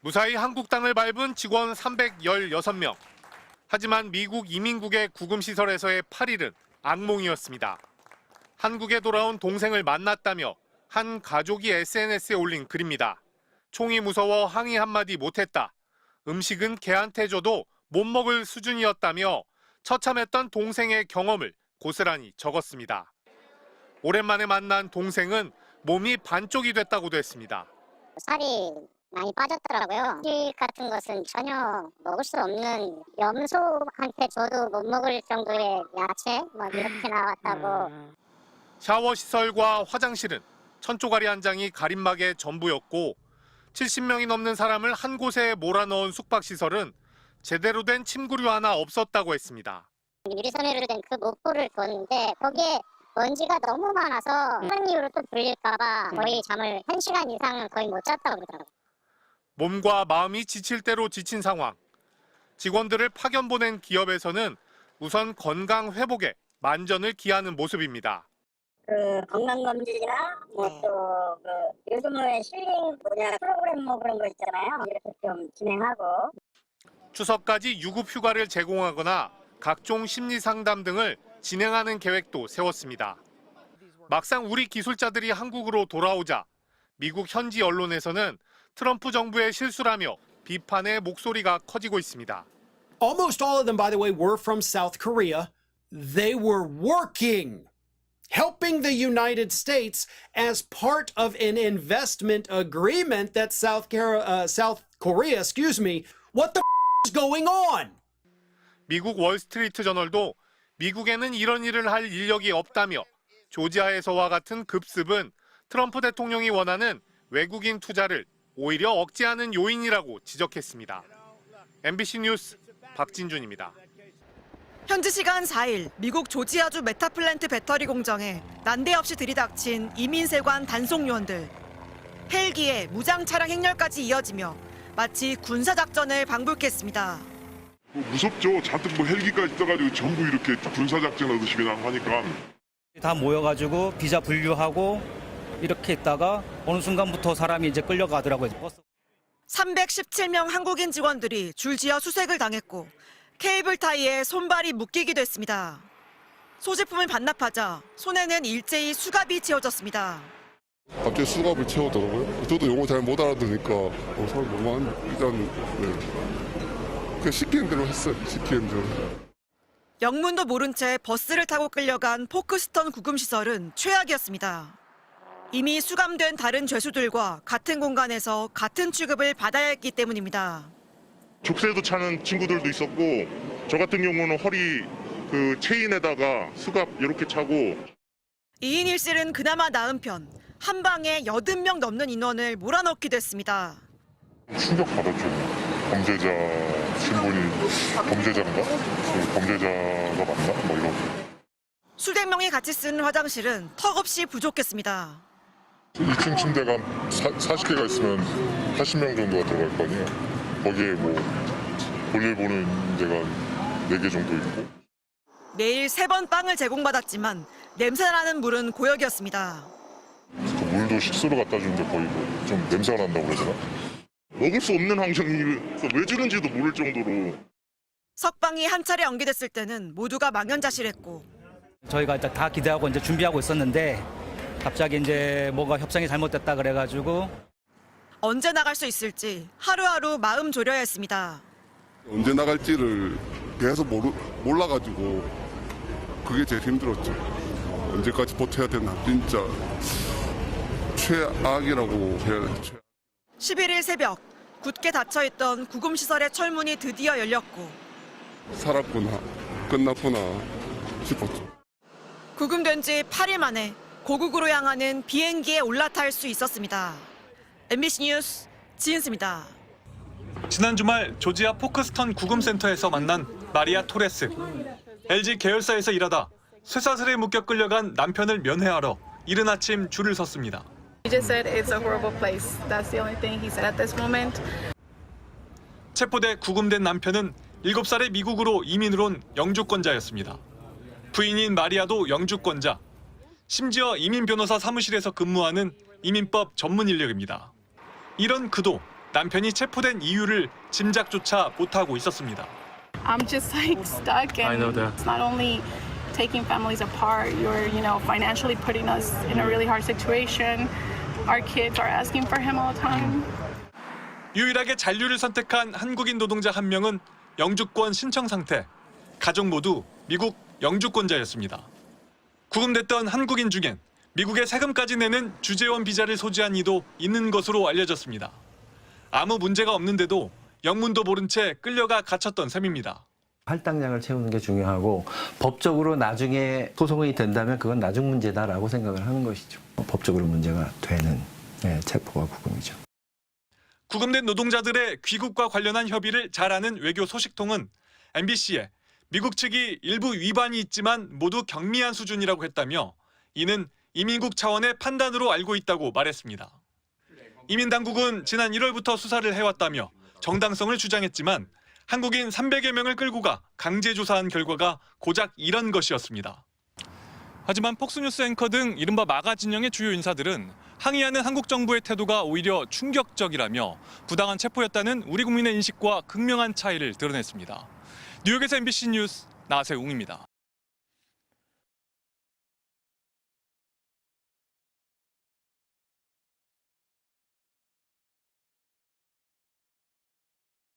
무사히 한국 땅을 밟은 직원 316명. 하지만 미국 이민국의 구금시설에서의 8일은 악몽이었습니다. 한국에 돌아온 동생을 만났다며 한 가족이 SNS에 올린 글입니다. 총이 무서워 항의 한마디 못했다. 음식은 개한테 줘도 못 먹을 수준이었다며 처참했던 동생의 경험을 고스란히 적었습니다. 오랜만에 만난 동생은 몸이 반쪽이 됐다고도 했습니다. 살이 많이 빠졌더라고요. 식 같은 것은 전혀 먹을 수 없는, 염소한테 줘도 못 먹을 정도의 야채 이렇게 나왔다고. 샤워 시설과 화장실은 천조가리 한 장이 가림막의 전부였고 70명이 넘는 사람을 한 곳에 몰아넣은 숙박시설은 제대로 된 침구류 하나 없었다고 했습니다. 유리선으로 된 그 목불을 뒀는데 거기에 먼지가 너무 많아서 다른 이유로 또 불릴까 봐 거의 잠을 1시간 이상은 거의 못 잤다고 그러더라고요. 몸과 마음이 지칠 대로 지친 상황. 직원들을 파견 보낸 기업에서는 우선 건강 회복에 만전을 기하는 모습입니다. 건강검진이나 요즘은 힐링 프로그램 그런 거 있잖아요. 이렇게 좀 진행하고. 추석까지 유급 휴가를 제공하거나 각종 심리 상담 등을 진행하는 계획도 세웠습니다. 막상 우리 기술자들이 한국으로 돌아오자 미국 현지 언론에서는 트럼프 정부의 실수라며 비판의 목소리가 커지고 있습니다. Almost all of them, by the way, were from South Korea. They were working, helping the United States as part of an investment agreement that South Korea, what the is going on? 미국 월스트리트 저널도 미국에는 이런 일을 할 인력이 없다며 조지아에서와 같은 급습은 트럼프 대통령이 원하는 외국인 투자를 오히려 억제하는 요인이라고 지적했습니다. MBC 뉴스 박진준입니다. 현지 시간 4일 미국 조지아주 메타플랜트 배터리 공장에 난데없이 들이닥친 이민세관 단속 요원들. 헬기에 무장 차량 행렬까지 이어지며 마치 군사작전을 방불케했습니다. 무섭죠. 잔뜩 헬기까지 떠가지고 전부 이렇게 군사작전 하듯이 그냥 하니까. 다 모여가지고 비자 분류하고 이렇게 있다가 어느 순간부터 사람이 이제 끌려가더라고요. 317명 한국인 직원들이 줄지어 수색을 당했고 케이블 타이에 손발이 묶이기도 했습니다. 소지품을 반납하자 손에는 일제히 수갑이 채워졌습니다. 갑자기 수갑을 채우더라고요. 저도 영어 잘 못 알아들으니까 사람 너무 그냥 시키는 대로 했어요. 시키는 대로. 영문도 모른 채 버스를 타고 끌려간 포크스턴 구금시설은 최악이었습니다. 이미 수감된 다른 죄수들과 같은 공간에서 같은 취급을 받아야 했기 때문입니다. 족쇄도 차는 친구들도 있었고 저 같은 경우는 허리 체인에다가 수갑 이렇게 차고. 2인 1실은 그나마 나은 편. 한 방에 80명 넘는 인원을 몰아넣기도 했습니다. 충격받았죠. 범죄자 신분이 범죄자인가? 범죄자가 맞나? 이런. 수백 명이 같이 쓰는 화장실은 턱없이 부족했습니다. 2층 침대가 40개가 있으면 80명 정도가 들어갈 거 아니에요. 거기에 볼일 보는 데가 4개 정도 있고. 매일 3번 빵을 제공받았지만 냄새나는 물은 고역이었습니다. 물도 식수로 갖다 주는데 거의 좀 냄새가 난다고 그러잖아. 먹을 수 없는 환경이 왜 주는지도 모를 정도로. 석방이 한 차례 연기됐을 때는 모두가 망연자실했고 저희가 다 기대하고 이제 준비하고 있었는데 갑자기 이제 뭐가 협상이 잘못됐다 그래가지고 언제 나갈 수 있을지 하루하루 마음 졸여야 했습니다. 언제 나갈지를 계속 몰라가지고 그게 제일 힘들었죠. 언제까지 버텨야 되나. 진짜 최악이라고 해야 돼. 11일 새벽 굳게 닫혀있던 구금시설의 철문이 드디어 열렸고 살았구나, 끝났구나 싶었죠. 구금된 지 8일 만에 고국으로 향하는 비행기에 올라탈 수 있었습니다. MBC 뉴스 지은수입니다. 지난 주말 조지아 포크스턴 구금센터에서 만난 마리아 토레스. LG 계열사에서 일하다 쇠사슬에 묶여 끌려간 남편을 면회하러 이른 아침 줄을 섰습니다. He just said it's a horrible place. That's the only thing he said at this moment. 체포돼 구금된 남편은 7살에 미국으로 이민을 온 영주권자였습니다. 부인인 마리아도 영주권자. 심지어 이민 변호사 사무실에서 근무하는 이민법 전문 인력입니다. 이런 그도 남편이 체포된 이유를 짐작조차 못하고 있었습니다. I'm just like stuck, and I know that. it's not only taking families apart. You're, financially putting us in a really hard situation. Our kids are asking for him all the time. 유일하게 잔류를 선택한 한국인 노동자 한 명은 영주권 신청 상태. 가족 모두 미국 영주권자였습니다. 구금됐던 한국인 중엔 미국에 세금까지 내는 주재원 비자를 소지한 이도 있는 것으로 알려졌습니다. 아무 문제가 없는데도 영문도 모른 채 끌려가 갇혔던 셈입니다. 할당량을 채우는 게 중요하고 법적으로 나중에 소송이 된다면 그건 나중 문제다라고 생각을 하는 것이죠. 법적으로 문제가 되는 체포와 구금이죠. 구금된 노동자들의 귀국과 관련한 협의를 잘 아는 외교 소식통은 MBC에 미국 측이 일부 위반이 있지만 모두 경미한 수준이라고 했다며 이는 이민국 차원의 판단으로 알고 있다고 말했습니다. 이민당국은 지난 1월부터 수사를 해왔다며 정당성을 주장했지만 한국인 300여 명을 끌고 가 강제 조사한 결과가 고작 이런 것이었습니다. 하지만 폭스뉴스 앵커 등 이른바 마가 진영의 주요 인사들은 항의하는 한국 정부의 태도가 오히려 충격적이라며 부당한 체포였다는 우리 국민의 인식과 극명한 차이를 드러냈습니다. 뉴욕에서 MBC 뉴스 나세웅입니다.